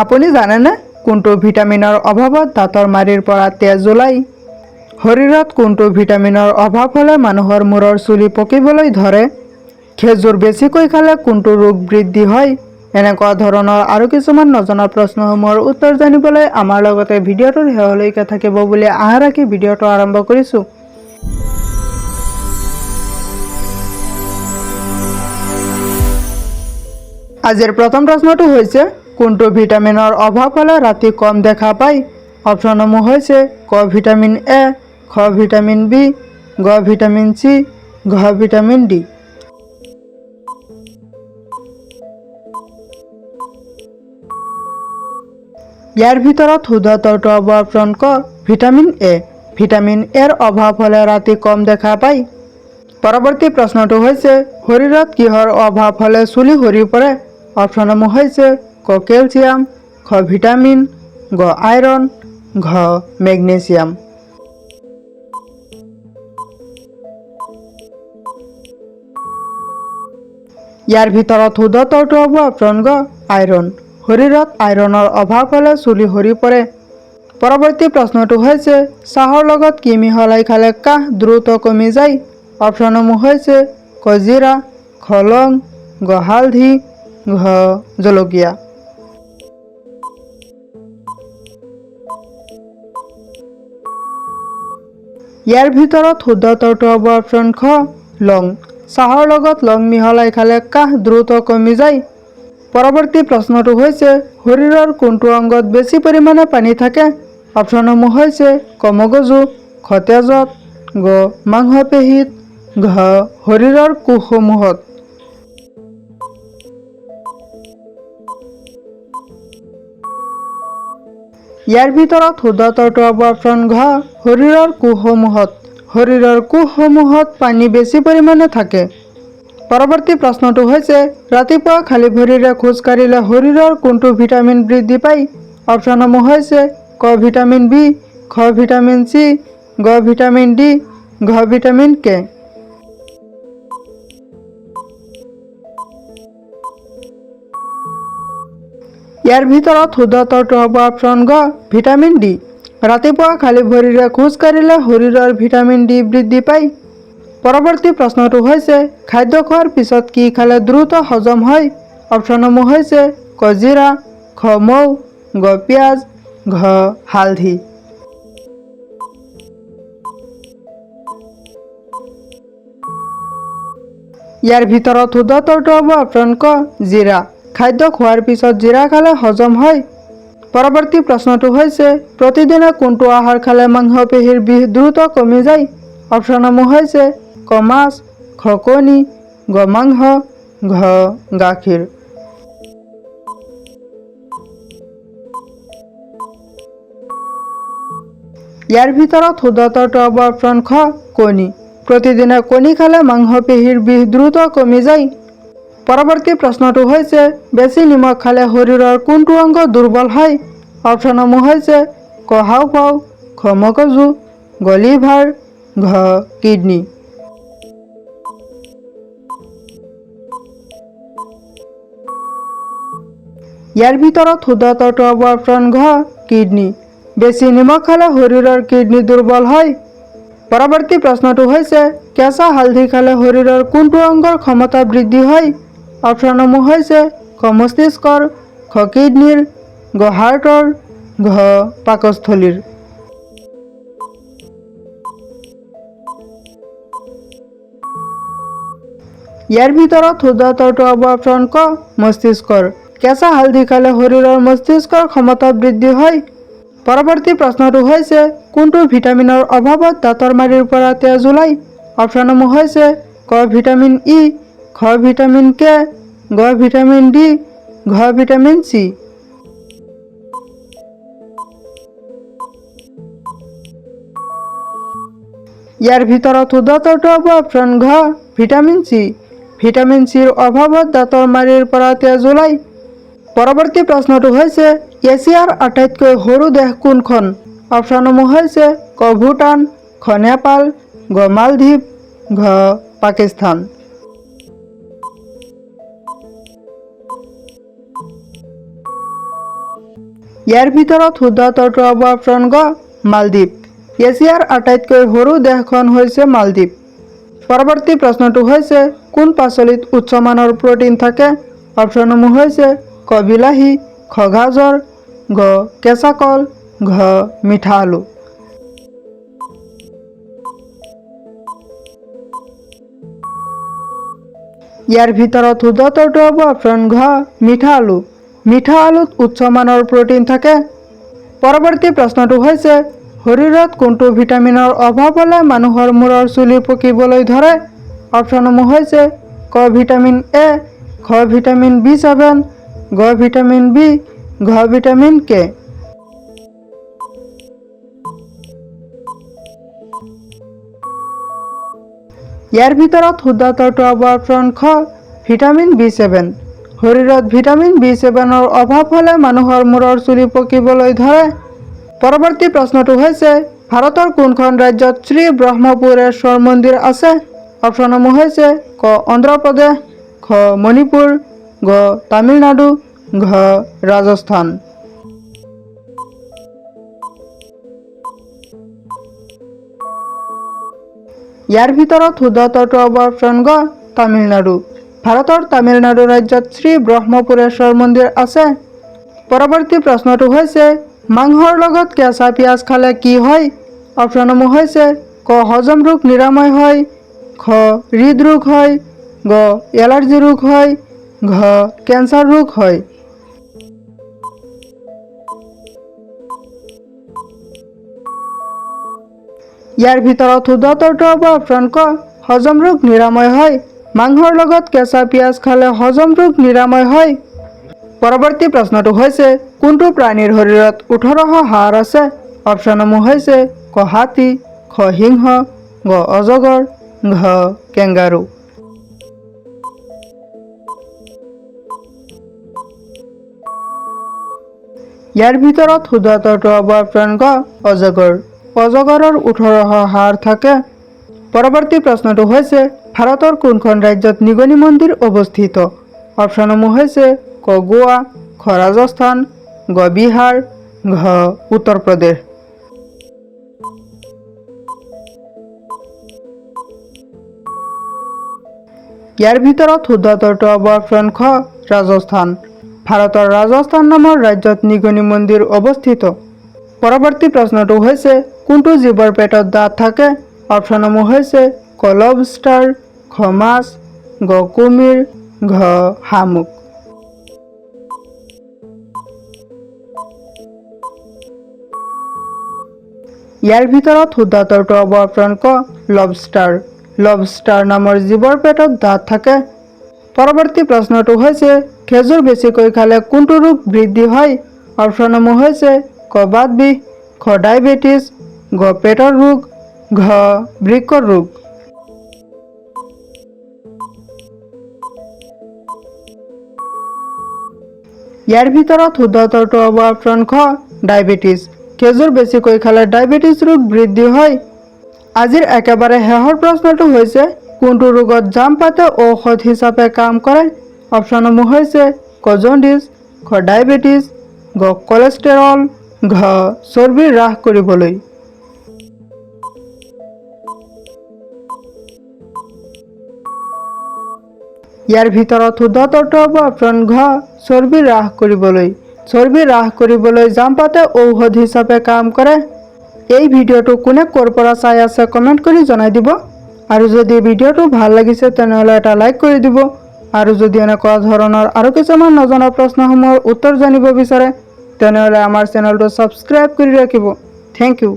আপুনি জানেনে কোনটো ভিটামিনৰ অভাৱত দাঁতৰ মাড়িৰ পৰা তেজ ওলায়? শৰীৰত কোনটো ভিটামিনৰ অভাৱ হ'লে মানুহৰ মূৰৰ চুলি পকিবলৈ ধৰে? খেজুৰ বেছিকৈ খালে কোনটো ৰোগ বৃদ্ধি হয়? এনেকুৱা ধৰণৰ আৰু কিছুমান নজনা প্ৰশ্নসমূহৰ উত্তৰ জানিবলৈ আমাৰ লগতে ভিডিঅ'টোৰ শেষলৈকে থাকিব বুলি আশা ৰাখি ভিডিঅ'টো আৰম্ভ কৰিছোঁ। আজিৰ প্ৰথম প্ৰশ্নটো হৈছে, কোনটো ভিটামিনৰ অভাৱ হ'লে ৰাতি কম দেখা পায়? অপশ্যনসমূহ হৈছে ক ভিটামিন এ, খ ভিটামিন বি, গ ভিটামিন চি, ঘ ভিটামিন ডি। ইয়াৰ ভিতৰত শুদ্ধ উত্তৰটো হ'ব অপশ্যন ক ভিটামিন এ। ভিটামিন এৰ অভাৱ হ'লে ৰাতি কম দেখা পায়। পৰৱৰ্তী প্ৰশ্নটো হৈছে, শৰীৰত কিহৰ অভাৱ হ'লে চুলি সৰি পৰে? অপশ্যনসমূহ হৈছে ক কেলচিয়াম, খ ভিটামিন, গ আইৰণ, ঘ মেগনেছিয়াম। ইয়াৰ ভিতৰত শুদ্ধ উত্তৰটো হ'ব অপশ্যন গ আইৰণ। শৰীৰত আইৰণৰ অভাৱ হ'লে চুলি সৰি পৰে। পৰৱৰ্তী প্ৰশ্নটো হৈছে, চাহৰ লগত কি মিহলাই খালে কাহ দ্ৰুত কমি যায়? অপশ্যনসমূহ হৈছে ক জিৰা, খ লং, গ হালধি, ঘ জলকীয়া। ইয়াৰ ভিতৰত শুদ্ধ উত্তৰটো হ'ব অপশ্যন খ লং। চাহৰ লগত লং মিহলাই খালে কাহ দ্ৰুত কমি যায়। পৰৱৰ্তী প্ৰশ্নটো হৈছে, শৰীৰৰ কোনটো অংগত বেছি পৰিমাণে পানী থাকে? অপশ্যনসমূহ হৈছে ক মগজু, খ তেজত, গ মাংসপেশীত, ঘ শৰীৰৰ কোষসমূহত। ইয়াৰ ভিতৰত শুদ্ধ উত্তৰটো হ'ব অপশ্যন ঘ শৰীৰৰ কোষসমূহত। শৰীৰৰ কোষসমূহত পানী বেছি পৰিমাণে থাকে। পৰৱৰ্তী প্ৰশ্নটো হৈছে, ৰাতিপুৱা খালী ভৰিৰে খোজ কাঢ়িলে শৰীৰৰ কোনটো ভিটামিন বৃদ্ধি পায়? অপশ্যনসমূহ হৈছে ক ভিটামিন বি, খ ভিটামিন চি, গ ভিটামিন ডি, ঘ ভিটামিন কে। ইয়াৰ ভিতৰত শুদ্ধ উত্তৰটো হ'ব অপশ্যন গ ভিটামিন ডি। ৰাতিপুৱা খালী ভৰিৰে খোজ কাঢ়িলে শৰীৰৰ ভিটামিন ডি বৃদ্ধি পায়। পৰৱৰ্তী প্ৰশ্নটো হৈছে, খাদ্য খোৱাৰ পিছত কি খালে দ্ৰুত হজম হয়? অপশ্যনসমূহ হৈছে ক জিৰা, খ মৌ, গ পিঁয়াজ, ঘ হালধি। ইয়াৰ ভিতৰত শুদ্ধ উত্তৰটো হ'ব অপশ্যন ক জিৰা। খাদ্য খোৱাৰ পিছত জিৰা খালে হজম হয়। পৰৱৰ্তী প্ৰশ্নটো হৈছে, প্ৰতিদিনে কোনটো আহাৰ খালে মাংসপেশীৰ বিষ দ্ৰুত কমি যায়? অপশ্যনসমূহ হৈছে ক মাছ, খ কণী, গ মাংস, ঘ গাখীৰ। ইয়াৰ ভিতৰত শুদ্ধ উত্তৰটো হ'ব অপশ্যন খ কণী। প্ৰতিদিনে কণী খালে মাংসপেশীৰ বিষ দ্ৰুত কমি যায়। পৰৱৰ্তী প্ৰশ্নটো হৈছে, বেছি নিমখ খালে শৰীৰৰ কোনটো অংগ দুৰ্বল হয়? অপশ্যনসমূহ হৈছে ক হাঁওফাঁও, খ মগজু, গ লিভাৰ, ঘ কিডনী। ইয়াৰ ভিতৰত শুদ্ধ উত্তৰটো হ'ব অপশ্যন ঘ কিডনী। বেছি নিমখ খালে শৰীৰৰ কিডনী দুৰ্বল হয়। পৰৱৰ্তী প্ৰশ্নটো হৈছে, কেঁচা হালধি খালে শৰীৰৰ কোনটো অংগৰ ক্ষমতা বৃদ্ধি হয়? অপশ্যনসমূহ হৈছে ক মস্তিষ্কৰ, খ কিডনীৰ, গ হাৰ্টৰ, ঘ পাকস্থলীৰ। ইয়াৰ ভিতৰত শুদ্ধ উত্তৰটো হ'ব অপশ্যন ক মস্তিষ্কৰ। কেঁচা হালধি খালে শৰীৰৰ মস্তিষ্কৰ ক্ষমতা বৃদ্ধি হয়। পৰৱৰ্তী প্ৰশ্নটো হৈছে, কোনটো ভিটামিনৰ অভাৱত দাঁতৰ মাড়িৰ পৰা তেজ ওলায়? অপশ্যনসমূহ হৈছে ক ভিটামিন ই, খ ভিটামিন কে, গ ভিটামিন ডি, ঘ ভিটামিন চি। ইয়াৰ ভিতৰত শুদ্ধ উত্তৰটো হ'ব অপশ্যন ঘ ভিটামিন চি। ভিটামিন চিৰ অভাৱত দাঁতৰ মাড়িৰ পৰা তেজ ওলায়। পৰৱৰ্তী প্ৰশ্নটো হৈছে, এছিয়াৰ আটাইতকৈ সৰু দেশ কোনখন? অপশ্যনসমূহ হৈছে ক ভূটান, খ নেপাল, গ মালদ্বীপ, ঘ পাকিস্তান। ইয়াৰ ভিতৰত শুদ্ধ উত্তৰটো হ'ব অপশ্যন গ মালদ্বীপ। এছিয়াৰ আটাইতকৈ সৰু দেশখন হৈছে মালদ্বীপ। পৰৱৰ্তী প্ৰশ্নটো হৈছে কোন পাচলিত উচ্চমানৰ প্ৰটিন থাকে? অপশ্যনসমূহ হৈছে ক বিলাহী, খ গাজৰ, গ কেঁচা কল, ঘ মিঠা আলু। ইয়াৰ ভিতৰত শুদ্ধ উত্তৰটো হ'ব অপশ্যন ঘ মিঠা আলু। মিঠা আলুত উচ্চমানৰ প্ৰটিন থাকে। পৰৱৰ্তী প্ৰশ্নটো হৈছে শৰীৰত কোনটো ভিটামিনৰ অভাৱ হ'লে মানুহৰ মূৰৰ চুলি পকিবলৈ ধৰে? অপশ্যনসমূহ হৈছে ক ভিটামিন এ, খ ভিটামিন B7, গ ভিটামিন বি, ঘ ভিটামিন কে। ইয়াৰ ভিতৰত শুদ্ধ উত্তৰটো হ'ব অপশ্যন খ ভিটামিন B7। শৰীৰত ভিটামিন B7ৰ অভাৱ হ'লে মানুহৰ মূৰৰ চুলি পকিবলৈ ধৰে। পৰৱৰ্তী প্ৰশ্নটো হৈছে ভাৰতৰ কোনখন ৰাজ্যত শ্ৰী ব্ৰহ্মপুৰেশ্বৰ মন্দিৰ আছে? অপশ্যনসমূহ হৈছে ক অন্ধ্ৰপ্ৰদেশ, খ মণিপুৰ, গ তামিলনাডু, ঘ ৰাজস্থান। ইয়াৰ ভিতৰত শুদ্ধ উত্তৰটো হ'ব অপশ্যন গ তামিলনাডু। ভাৰতৰ তামিলনাডু ৰাজ্যত শ্ৰী ব্ৰহ্মপুৰেশ্বৰ মন্দিৰ আছে। পৰৱৰ্তী প্ৰশ্নটো হৈছে মাংসৰ লগত কেঁচা পিঁয়াজ খালে কি হয়? অপশ্যনসমূহ হৈছে ক হজম ৰোগ নিৰাময় হয়, খ হৃদৰোগ হয়, গ এলাৰ্জি ৰোগ হয়, ঘ কেঞ্চাৰ ৰোগ হয়। ইয়াৰ ভিতৰত শুদ্ধ উত্তৰটো হ'ব অপশ্যন ক হজম ৰোগ নিৰাময় হয়। মাংসৰ লগত কেঁচা পিঁয়াজ খালে হজম ৰোগ নিৰাময় হয়। পৰৱৰ্তী প্ৰশ্নটো হৈছে কোনটো প্ৰাণীৰ শৰীৰত 18শ হাড় আছে? অপশ্যনসমূহ হৈছে ক হাতী, খ সিংহ, গ অজগৰ, ঘ কেংগাৰু। ইয়াৰ ভিতৰত শুদ্ধ উত্তৰটো হ'ব অপশ্যন গ অজগৰ। অজগৰৰ 18শ হাড় থাকে। পৰৱৰ্তী প্ৰশ্নটো হৈছে ভাৰতৰ কোনখন ৰাজ্যত নিগনি মন্দিৰ অৱস্থিত? অপশ্যনসমূহ হৈছে ক গোৱা, খ ৰাজস্থান, গ বিহাৰ, ঘ উত্তৰ প্ৰদেশ। ইয়াৰ ভিতৰত শুদ্ধ উত্তৰটো হ'ব অপশ্যন খ ৰাজস্থান। ভাৰতৰ ৰাজস্থান নামৰ ৰাজ্যত নিগনি মন্দিৰ অৱস্থিত। পৰৱৰ্তী প্ৰশ্নটো হৈছে কোনটো জীৱৰ পেটত দাঁত থাকে? অপশ্যনসমূহ হৈছে ক লবষ্টাৰ, খ মাছ, গ কুমিৰ, ঘ শামুক। ইয়াৰ ভিতৰত শুদ্ধ উত্তৰটো হ'ব অপশ্যন ক লবষ্টাৰ। লবষ্টাৰ নামৰ জীৱৰ পেটত দাঁত থাকে। পৰৱৰ্তী প্ৰশ্নটো হৈছে খেজুৰ বেছিকৈ খালে কোনটো ৰোগ বৃদ্ধি হয়? অপশ্যনসমূহ হৈছে ক বাত বিষ, খ ডায়েবেটিছ, গ পেটৰ ৰোগ, ঘ বৃক্কৰ ৰোগ। ইয়াৰ ভিতৰত শুদ্ধ উত্তৰটো হ'ব অপশ্যন খ ডায়েবেটিছ। খেজুৰ বেছিকৈ খালে ডায়েবেটিছ ৰোগ বৃদ্ধি হয়। আজিৰ একেবাৰে শেষৰ প্ৰশ্নটো হৈছে কোনটো ৰোগত জাম পাতে ঔষধ হিচাপে কাম কৰে? অপশ্যনসমূহ হৈছে ক জণ্ডিছ, খ ডায়েবেটিছ, গ কলেষ্টৰল, ঘ চৰ্বি হ্ৰাস কৰিবলৈ। ইয়াৰ ভিতৰত শুদ্ধ উত্তৰটো হ'ব অপশ্যন ঘ চৰ্বি হ্ৰাস কৰিবলৈ। চৰ্বি হ্ৰাস কৰিবলৈ জাম পাতে ঔষধ হিচাপে কাম কৰে। এই ভিডিঅ'টো কোনে ক'ৰ পৰা চাই আছে কমেণ্ট কৰি জনাই দিব। আৰু যদি ভিডিঅ'টো ভাল লাগিছে তেনেহ'লে এটা লাইক কৰি দিব। আৰু যদি এনেকুৱা ধৰণৰ আৰু কিছুমান নজনা প্ৰশ্নসমূহৰ উত্তৰ জানিব বিচাৰে তেনেহ'লে আমাৰ চেনেলটো ছাবস্ক্ৰাইব কৰি ৰাখিব। Thank U.